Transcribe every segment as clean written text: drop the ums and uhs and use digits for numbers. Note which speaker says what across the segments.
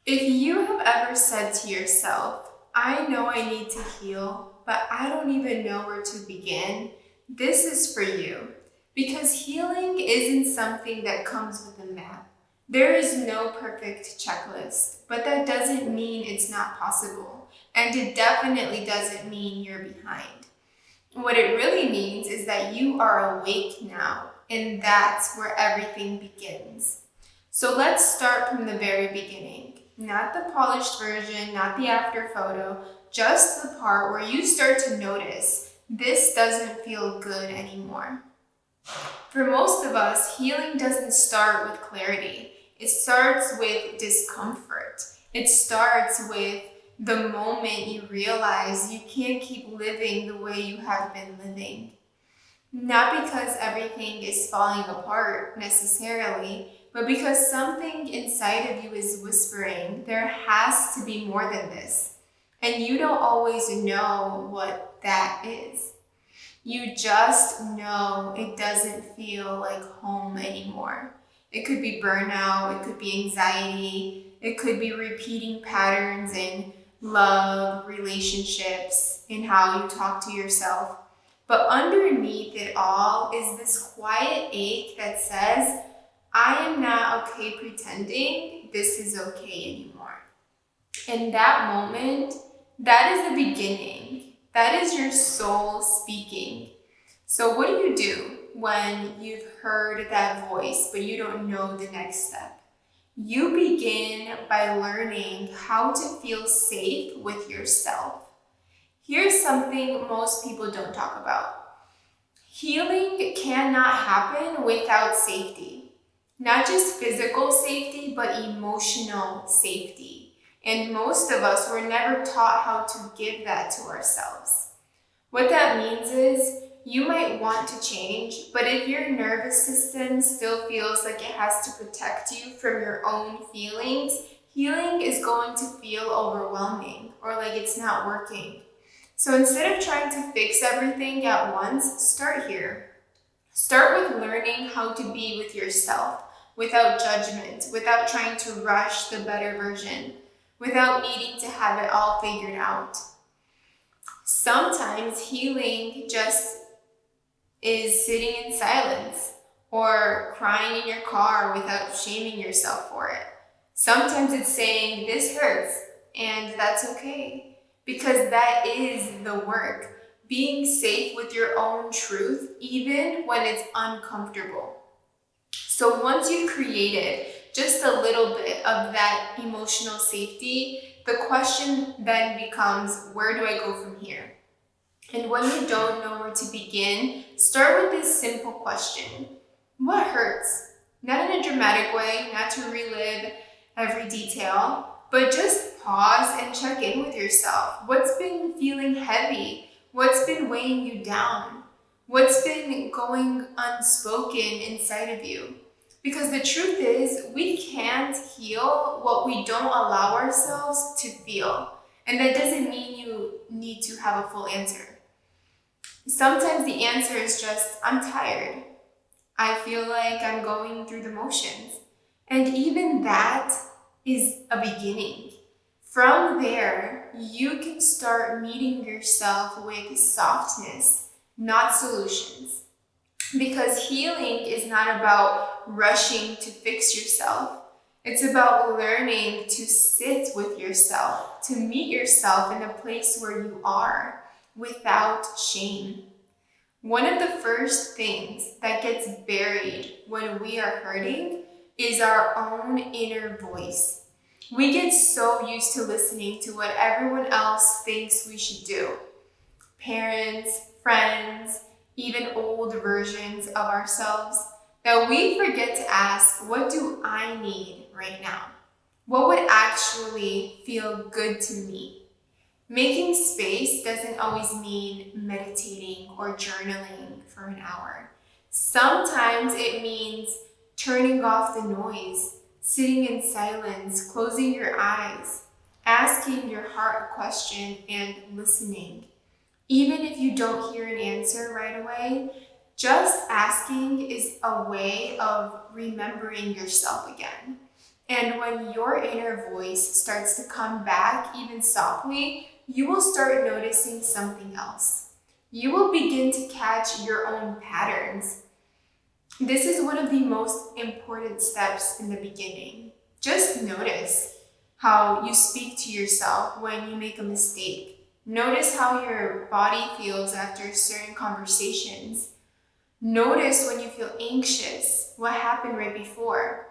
Speaker 1: If you have ever said to yourself, I know I need to heal, but I don't even know where to begin, this is for you. Because healing isn't something that comes with a map. There is no perfect checklist, but that doesn't mean it's not possible. And it definitely doesn't mean you're behind. What it really means is that you are awake now, and that's where everything begins. So let's start from the very beginning. Not the polished version, not the after photo, just the part where you start to notice this doesn't feel good anymore. For most of us, healing doesn't start with clarity. It starts with discomfort. It starts with the moment you realize you can't keep living the way you have been living. Not because everything is falling apart necessarily, but because something inside of you is whispering, there has to be more than this. And you don't always know what that is. You just know it doesn't feel like home anymore. It could be burnout, it could be anxiety, it could be repeating patterns in love, relationships, in how you talk to yourself. But underneath it all is this quiet ache that says, I am not okay pretending this is okay anymore. And that moment, that is the beginning. That is your soul speaking. So, what do you do when you've heard that voice, but you don't know the next step? You begin by learning how to feel safe with yourself. Here's something most people don't talk about. Healing cannot happen without safety. Not just physical safety, but emotional safety. And most of us were never taught how to give that to ourselves. What that means is you might want to change, but if your nervous system still feels like it has to protect you from your own feelings, healing is going to feel overwhelming or like it's not working. So instead of trying to fix everything at once, start here. Start with learning how to be with yourself without judgment, without trying to rush the better version, without needing to have it all figured out. Sometimes healing just is sitting in silence or crying in your car without shaming yourself for it. Sometimes it's saying, this hurts, and that's okay, because that is the work. Being safe with your own truth, even when it's uncomfortable. So once you've created just a little bit of that emotional safety, the question then becomes, where do I go from here? And when you don't know where to begin, start with this simple question. What hurts? Not in a dramatic way, not to relive every detail, but just pause and check in with yourself. What's been feeling heavy? What's been weighing you down? What's been going unspoken inside of you? Because the truth is, we can't heal what we don't allow ourselves to feel. And that doesn't mean you need to have a full answer. Sometimes the answer is just, I'm tired. I feel like I'm going through the motions. And even that is a beginning. From there, you can start meeting yourself with softness, not solutions. Because healing is not about rushing to fix yourself. It's about learning to sit with yourself, to meet yourself in a place where you are without shame. One of the first things that gets buried when we are hurting is our own inner voice. We get so used to listening to what everyone else thinks we should do. Parents, friends, even old versions of ourselves, that we forget to ask, what do I need right now? What would actually feel good to me? Making space doesn't always mean meditating or journaling for an hour. Sometimes it means turning off the noise, sitting in silence, closing your eyes, asking your heart a question, and listening. Even if you don't hear an answer right away, just asking is a way of remembering yourself again. And when your inner voice starts to come back, even softly, you will start noticing something else. You will begin to catch your own patterns. This is one of the most important steps in the beginning. Just notice how you speak to yourself when you make a mistake. Notice how your body feels after certain conversations. Notice when you feel anxious, what happened right before.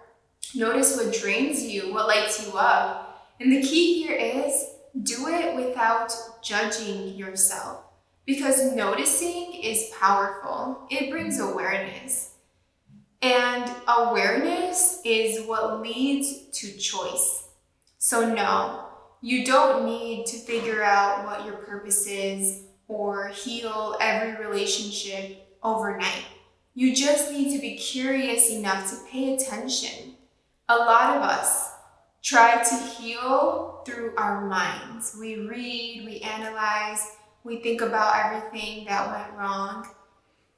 Speaker 1: Notice what drains you, what lights you up. And the key here is do it without judging yourself. Because noticing is powerful. It brings awareness. And awareness is what leads to choice. So no, you don't need to figure out what your purpose is or heal every relationship overnight. You just need to be curious enough to pay attention. A lot of us try to heal through our minds. We read, we analyze, we think about everything that went wrong.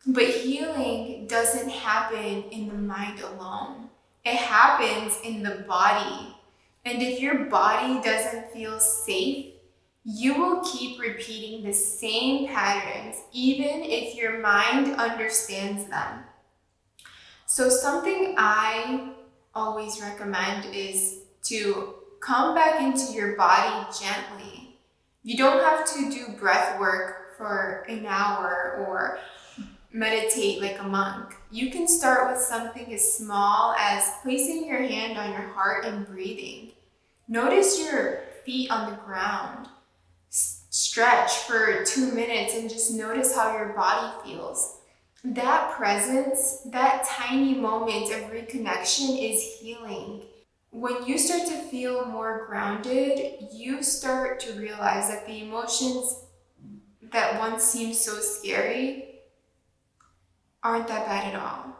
Speaker 1: But healing doesn't happen in the mind alone. It happens in the body. And if your body doesn't feel safe, you will keep repeating the same patterns, even if your mind understands them. So something I always recommend is to come back into your body gently. You don't have to do breath work for an hour or meditate like a monk. You can start with something as small as placing your hand on your heart and breathing. Notice your feet on the ground. Stretch for 2 minutes and just notice how your body feels. That presence, that tiny moment of reconnection is healing. When you start to feel more grounded, you start to realize that the emotions that once seemed so scary aren't that bad at all.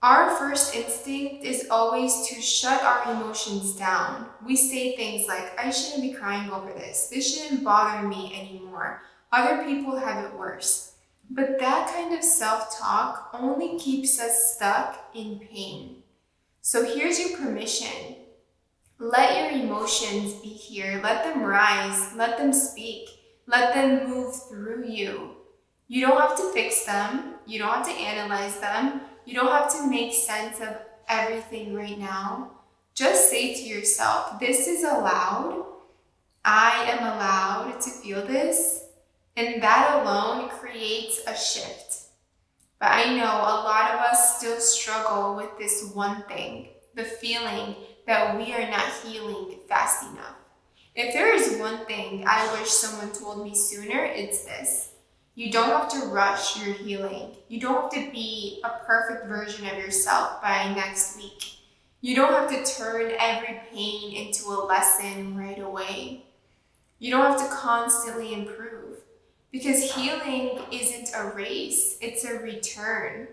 Speaker 1: Our first instinct is always to shut our emotions down. We say things like, I shouldn't be crying over this. This shouldn't bother me anymore. Other people have it worse. But that kind of self-talk only keeps us stuck in pain. So here's your permission. Let your emotions be here. Let them rise. Let them speak. Let them move through you. You don't have to fix them. You don't have to analyze them. You don't have to make sense of everything right now. Just say to yourself, this is allowed. I am allowed to feel this. And that alone creates a shift. But I know a lot of us still struggle with this one thing, the feeling that we are not healing fast enough. If there is one thing I wish someone told me sooner, it's this. You don't have to rush your healing. You don't have to be a perfect version of yourself by next week. You don't have to turn every pain into a lesson right away. You don't have to constantly improve. Because healing isn't a race, it's a return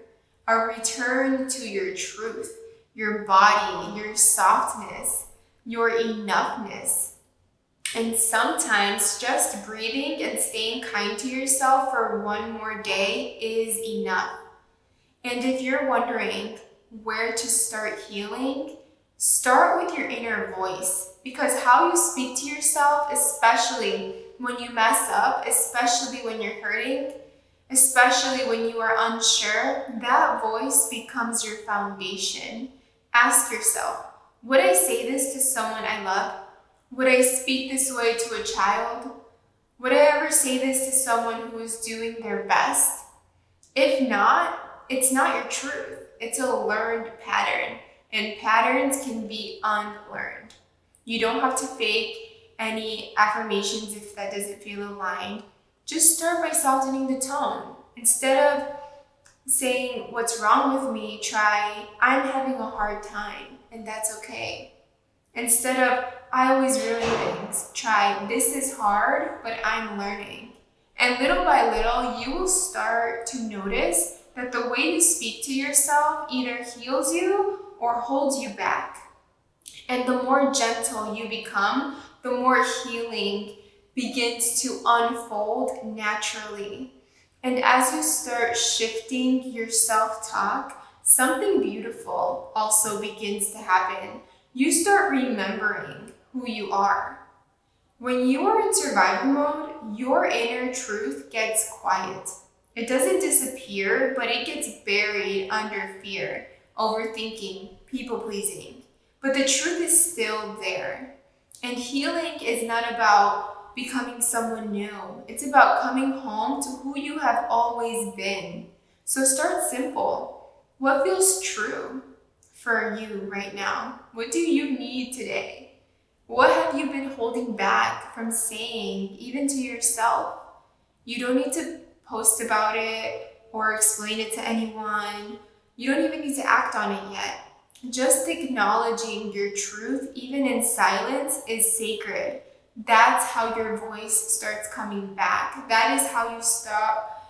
Speaker 1: to your truth, your body, your softness, your enoughness. And sometimes just breathing and staying kind to yourself for one more day is enough. And if you're wondering where to start healing, start with your inner voice. Because how you speak to yourself, especially when you mess up, especially when you're hurting, especially when you are unsure, that voice becomes your foundation. Ask yourself, would I say this to someone I love? Would I speak this way to a child? Would I ever say this to someone who is doing their best? If not, it's not your truth. It's a learned pattern, and patterns can be unlearned. You don't have to fake any affirmations if that doesn't feel aligned. Just start by softening the tone. Instead of saying, what's wrong with me, try, I'm having a hard time, and that's okay. Instead of, I always ruin things, try, this is hard, but I'm learning. And little by little, you will start to notice that the way you speak to yourself either heals you or holds you back. And the more gentle you become, the more healing begins to unfold naturally. And as you start shifting your self-talk, something beautiful also begins to happen. you start remembering who you are. When you are in survival mode, your inner truth gets quiet. It doesn't disappear, but it gets buried under fear, overthinking, people pleasing. But the truth is still there. And healing is not about becoming someone new. It's about coming home to who you have always been. So start simple. What feels true for you right now? What do you need today? What have you been holding back from saying, even to yourself? You don't need to post about it or explain it to anyone. You don't even need to act on it yet. Just acknowledging your truth, even in silence, is sacred. That's how your voice starts coming back. That is how you stop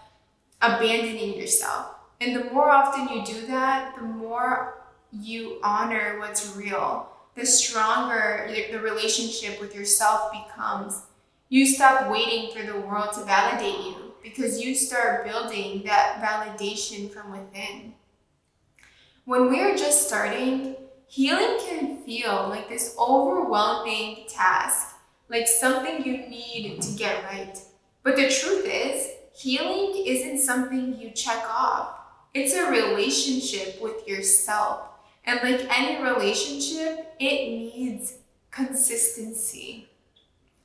Speaker 1: abandoning yourself. And the more often you do that, the more you honor what's real, the stronger the relationship with yourself becomes. You stop waiting for the world to validate you because you start building that validation from within. When we're just starting, healing can feel like this overwhelming task, like something you need to get right. But the truth is, healing isn't something you check off. It's a relationship with yourself. And like any relationship, it needs consistency,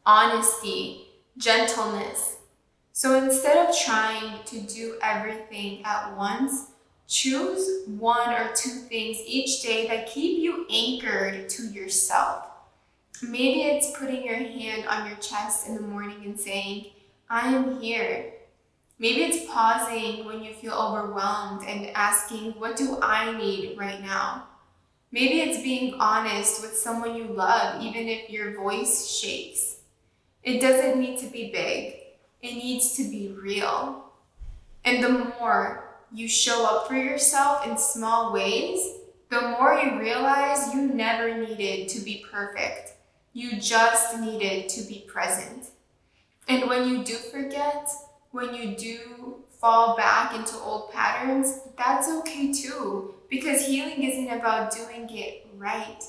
Speaker 1: honesty, gentleness. So instead of trying to do everything at once, choose one or two things each day that keep you anchored to yourself. Maybe it's putting your hand on your chest in the morning and saying, I am here. Maybe it's pausing when you feel overwhelmed and asking, what do I need right now? Maybe it's being honest with someone you love, even if your voice shakes. It doesn't need to be big. It needs to be real. And the more you show up for yourself in small ways, the more you realize you never needed to be perfect. You just needed to be present. And when you do forget, when you do fall back into old patterns, that's okay too, because healing isn't about doing it right.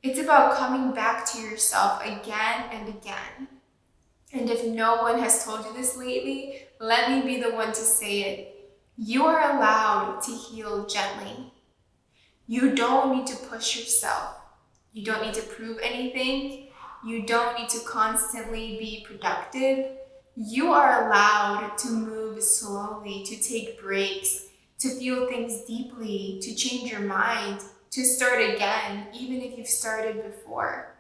Speaker 1: It's about coming back to yourself again and again. And if no one has told you this lately, let me be the one to say it. You are allowed to heal gently. You don't need to push yourself. You don't need to prove anything. You don't need to constantly be productive. You are allowed to move slowly, to take breaks, to feel things deeply, to change your mind, to start again, even if you've started before.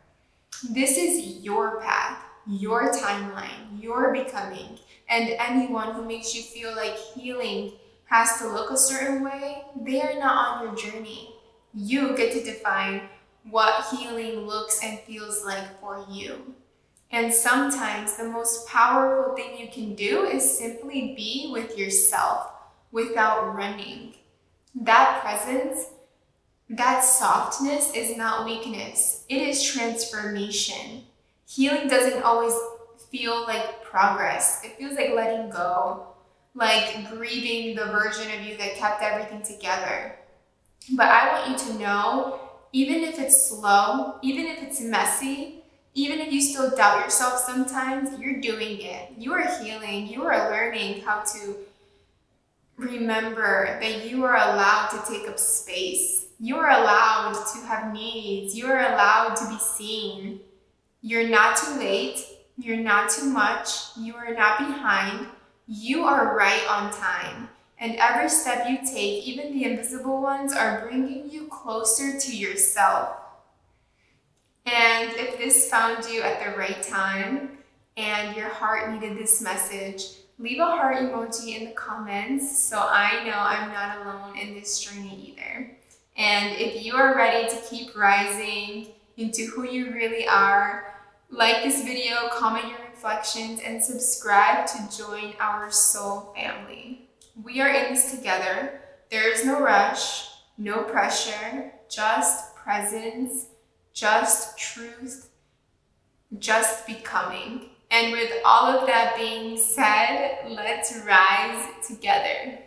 Speaker 1: This is your path, your timeline, your becoming, and anyone who makes you feel like healing has to look a certain way, they are not on your journey. You get to define what healing looks and feels like for you. And sometimes the most powerful thing you can do is simply be with yourself without running. That presence, that softness is not weakness. It is transformation. Healing doesn't always feel like progress. It feels like letting go, like grieving the version of you that kept everything together. But I want you to know, even if it's slow, even if it's messy, even if you still doubt yourself sometimes, you're doing it. You are healing. You are learning how to remember that you are allowed to take up space. You are allowed to have needs. You are allowed to be seen. You're not too late. You're not too much. You are not behind. You are right on time. And every step you take, even the invisible ones, are bringing you closer to yourself. And if this found you at the right time and your heart needed this message, leave a heart emoji in the comments so I know I'm not alone in this journey either. And if you are ready to keep rising into who you really are, like this video, comment your reflections, and subscribe to join our soul family. We are in this together. There is no rush, no pressure, just presence, just truth, just becoming. And with all of that being said, let's rise together.